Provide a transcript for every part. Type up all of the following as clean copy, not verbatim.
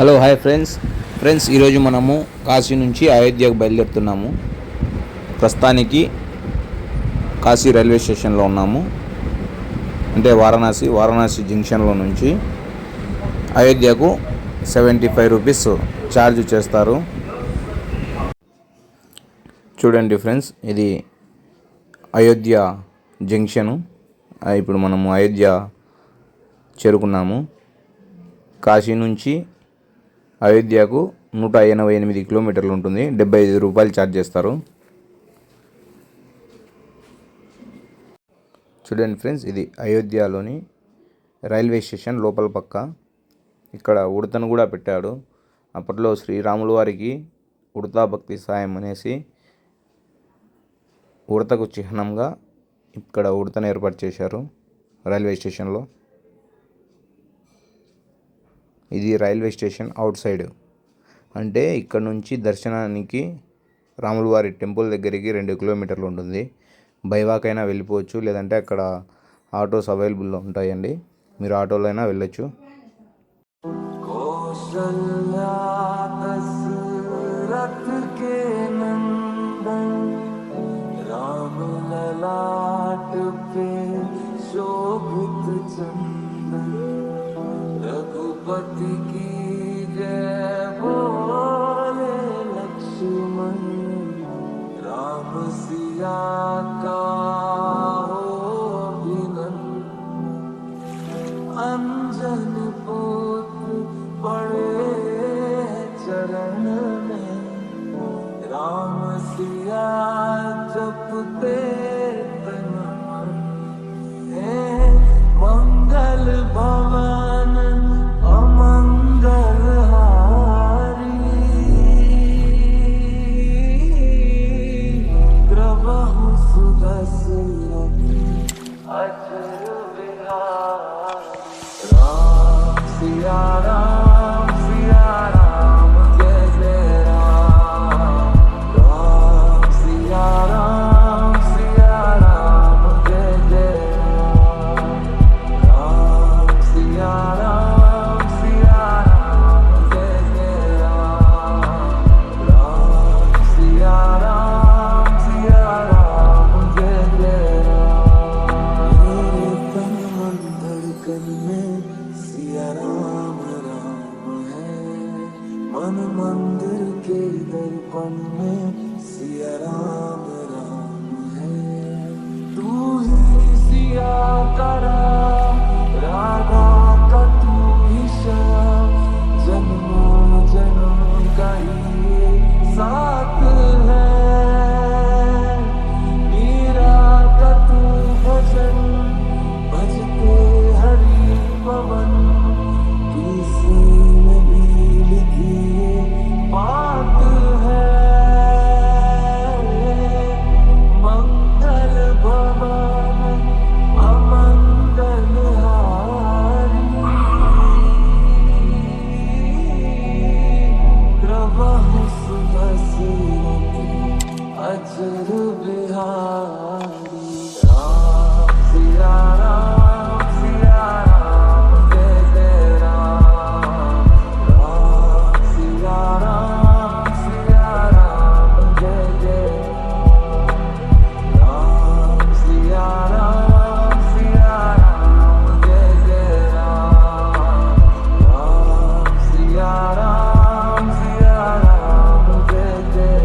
Hello hi friends ఈరోజు మనము కాశీ నుంచి అయోధ్యకు బయలుదేరుతున్నాము. ప్రస్తుతానికి కాశీ రైల్వే స్టేషన్లో ఉన్నాము. అంటే వారణాసి జంక్షన్లో నుంచి అయోధ్యకు 75 రూపీస్ ఛార్జ్ చేస్తారు. చూడండి ఫ్రెండ్స్, ఇది అయోధ్య జంక్షను. ఇప్పుడు మనము అయోధ్య చేరుకున్నాము. కాశీ నుంచి అయోధ్యకు 188 కిలోమీటర్లు ఉంటుంది. 75 రూపాయలు ఛార్జ్ చేస్తారు. చూడండి ఫ్రెండ్స్, ఇది అయోధ్యలోని రైల్వే స్టేషన్ లోపల పక్క. ఇక్కడ ఉడతను కూడా పెట్టాడు. అప్పట్లో శ్రీరాములు వారికి ఉడతా భక్తి సాయం అనేసి ఉడతకు చిహ్నంగా ఇక్కడ ఉడతను ఏర్పాటు చేశారు రైల్వే స్టేషన్లో. ఇది రైల్వే స్టేషన్ అవుట్ సైడ్. అంటే ఇక్కడ నుంచి దర్శనానికి రాముల వారి టెంపుల్ దగ్గరికి 2 కిలోమీటర్లు ఉంటుంది. బైవాక్ అయినా వెళ్ళిపోవచ్చు, లేదంటే అక్కడ ఆటోస్ అవైలబుల్లో ఉంటాయండి. మీరు ఆటోలో అయినా వెళ్ళొచ్చు. रघुपति की जय बोले लक्ष्मण, राम सिया का हो अभिनंदन। अंजन पुत्र पड़े चरण में, राम सिया जपते तन मन। मंगल भवन अमंगल हारी, प्रभु सुदर्शन अचर विहारी। राम सिया राम जय जय राम। राम सिया राम जय जय राम। राम सिया राम जय जय राम। राम सिया राम जय जय राम। मेरे तन मन धड़कन में सिया राम राम है, मन मंदिर के दर्पण में सिया राम राम है। तू ही सिया का राम, राधा का तू ही श्याम, जन्मों जन्म का ये साथ है। मीरा का तू भजन, भजते हरि पवन, किसी ने भी लिखी ये बात है। मंगल भवन अमंगल हारी, प्रभु सुदर्शन अचर बिहारी। राम सिया राम जय जय राम। राम सिया राम जय जय राम। राम सिया राम जय जय राम। राम सिया राम जय जय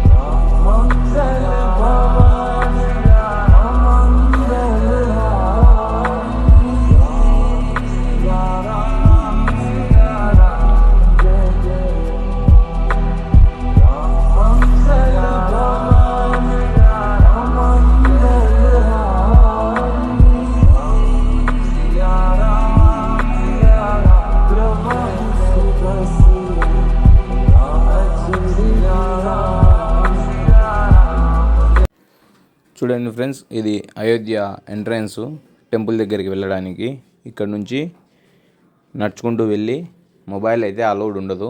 राम। मंगल भवन अमंगल हारी, सिया राम जय जय राम। मंगल भवन अमंगल हारी, सिया राम प्रभु सुदर्शन अचर राम। చూడండి ఫ్రెండ్స్, ఇది అయోధ్య ఎంట్రన్స్ టెంపుల్ దగ్గరికి వెళ్ళడానికి. ఇక్కడ నుంచి నడుచుకుంటూ వెళ్ళి మొబైల్ అయితే అలౌడ్ ఉండదు.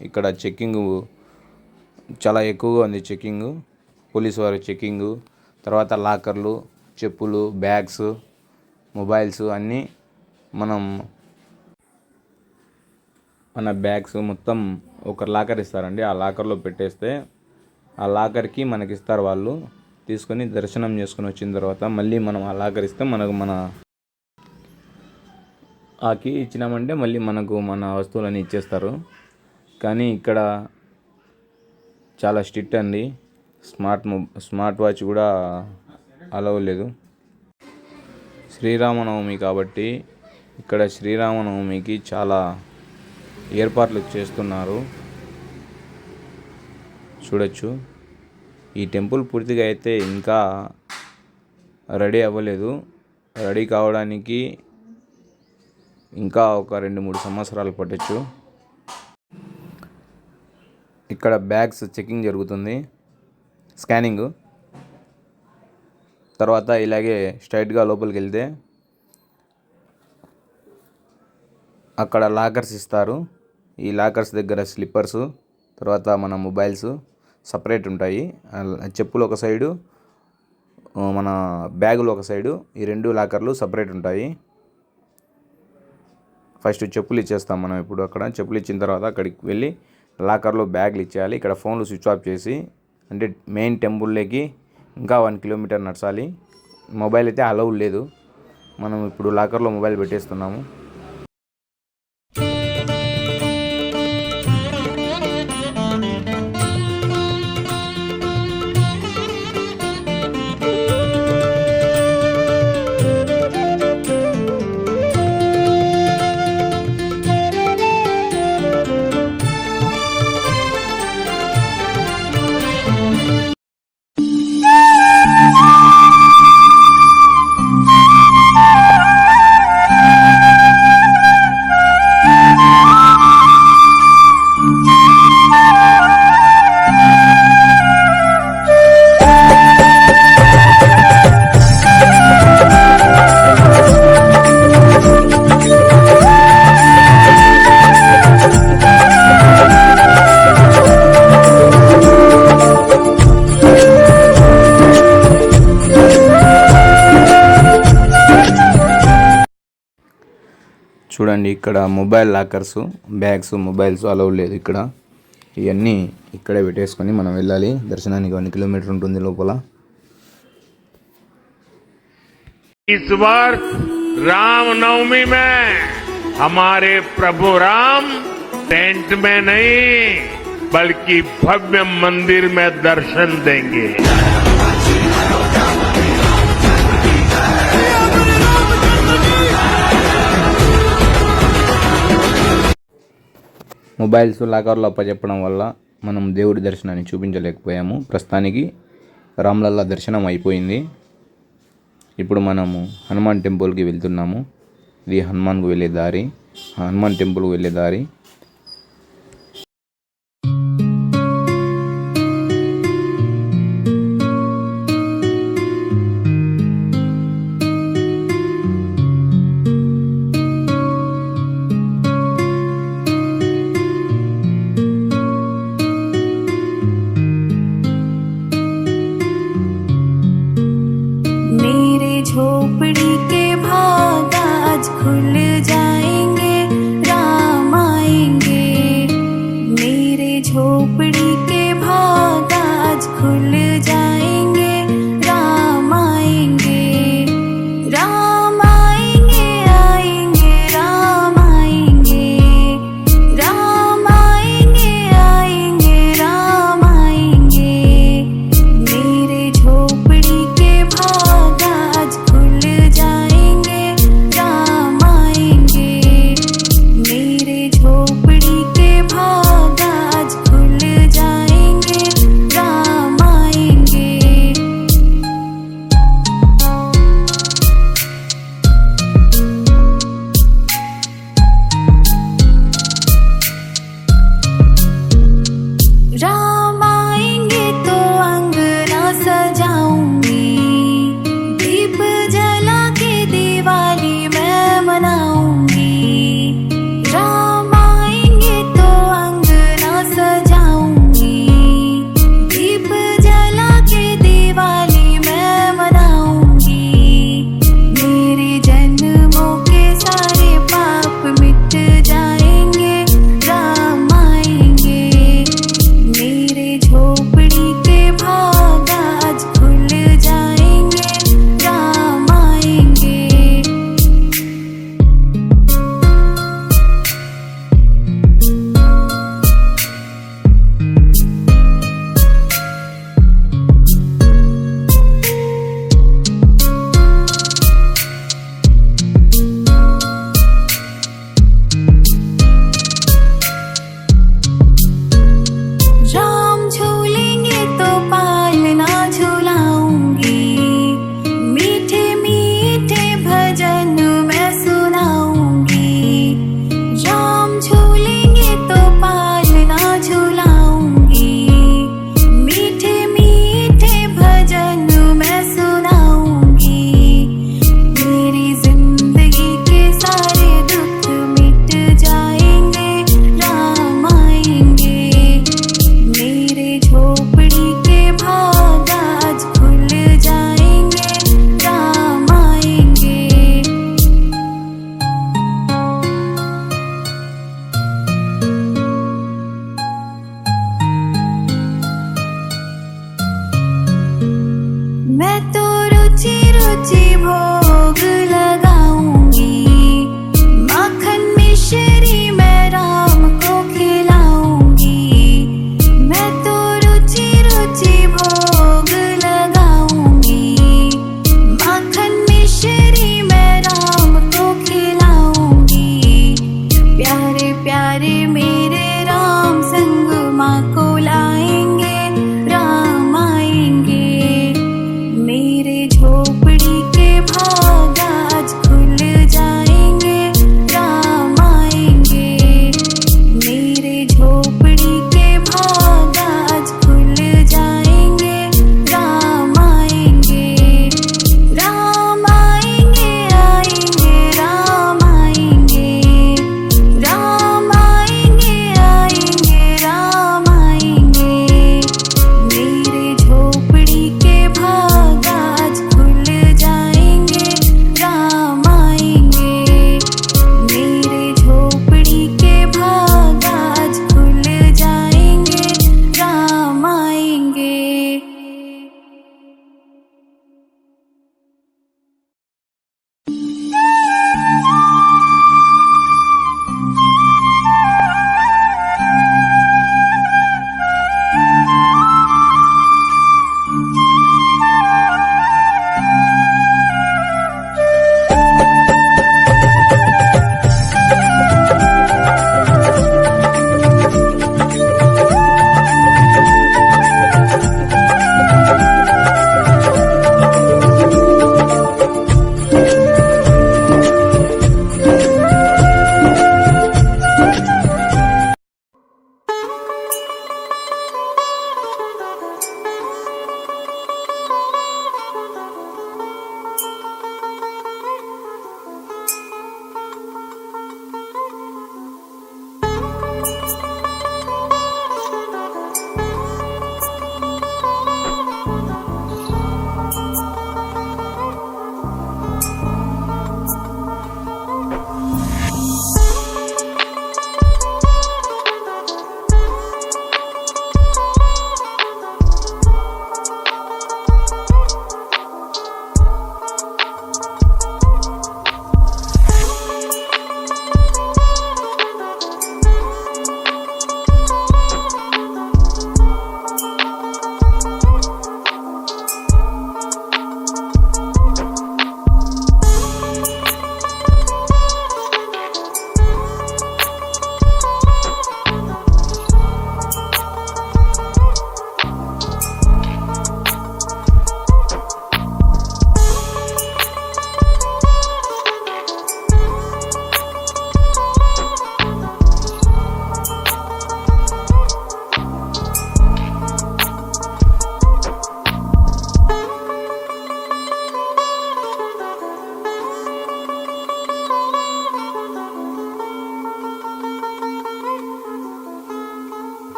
ఇక్కడ చెక్కింగ్ చాలా ఎక్కువగా ఉంది. పోలీసు వారి చెక్కింగు, తర్వాత లాకర్లు, చెప్పులు, బ్యాగ్స్, మొబైల్స్ అన్నీ మనం మన బ్యాగ్స్ మొత్తం ఒక లాకర్ ఇస్తారండి. ఆ లాకర్లో పెట్టేస్తే ఆ లాకర్కి మనకి ఇస్తారు వాళ్ళు. తీసుకొని దర్శనం చేసుకొని వచ్చిన తర్వాత మళ్ళీ మనం ఆ లాకర్ ఇస్తే మనకు ఆ కీ ఇచ్చినామంటే మళ్ళీ మనకు మన వస్తువులని ఇచ్చేస్తారు. కానీ ఇక్కడ చాలా స్ట్రిక్ట్ అండి. స్మార్ట్ వాచ్ కూడా అలౌ లేదు. శ్రీరామనవమి కాబట్టి ఇక్కడ శ్రీరామనవమికి చాలా ఏర్పాట్లు చేస్తున్నారు. చూడొచ్చు. ఈ టెంపుల్ పూర్తిగా అయితే ఇంకా రెడీ అవ్వలేదు. రెడీ కావడానికి ఇంకా ఒక 2-3 సంవత్సరాలు పట్టొచ్చు. ఇక్కడ బ్యాగ్స్ చెకింగ్ జరుగుతుంది, స్కానింగ్. తర్వాత ఇలాగే స్ట్రైట్గా లోపలికి వెళ్తే అక్కడ లాకర్స్ ఇస్తారు. ఈ లాకర్స్ దగ్గర స్లిప్పర్సు, తర్వాత మన మొబైల్స్ సపరేట్ ఉంటాయి. చెప్పులు ఒక సైడు, మన బ్యాగులు ఒక సైడు, ఈ 2 లాకర్లు సపరేట్ ఉంటాయి. ఫస్ట్ చెప్పులు ఇచ్చేస్తాం మనం. ఇప్పుడు అక్కడ చెప్పులు ఇచ్చిన తర్వాత అక్కడికి వెళ్ళి లాకర్లో బ్యాగులు ఇచ్చేయాలి. ఇక్కడ ఫోన్లు స్విచ్ ఆఫ్ చేసి, అంటే మెయిన్ టెంపుల్లోకి ఇంకా 1 కిలోమీటర్ నడచాలి. మొబైల్ అయితే అలౌ లేదు. మనం ఇప్పుడు లాకర్లో మొబైల్ పెట్టేస్తున్నాము. చూడండి, ఇక్కడ mobile lockers, bags, mobiles allow లేదు ఇక్కడ. ఇవన్నీ ఇక్కడే పెట్టేసుకొని మనం వెళ్ళాలి. దర్శనానికి 1 కిలోమీటర్ ఉంటుంది లోపల. इस वर्ष रामनवमी में हमारे प्रभु राम टेंट में नहीं बल्कि भव्य मंदिर में दर्शन देंगे. మొబైల్స్ లాకర్లో అప్పచెప్పడం వల్ల మనం దేవుడి దర్శనాన్ని చూపించలేకపోయాము. ప్రస్తుతానికి రామ్లల్లా దర్శనం అయిపోయింది. ఇప్పుడు మనము హనుమాన్ టెంపుల్కి వెళ్తున్నాము. ఇది హనుమాన్ టెంపుల్కి వెళ్ళే దారి. झोपड़ी के भाग आज खुल जाएंगे, राम आएंगे। मेरे झोपड़ी के भाग आज खुल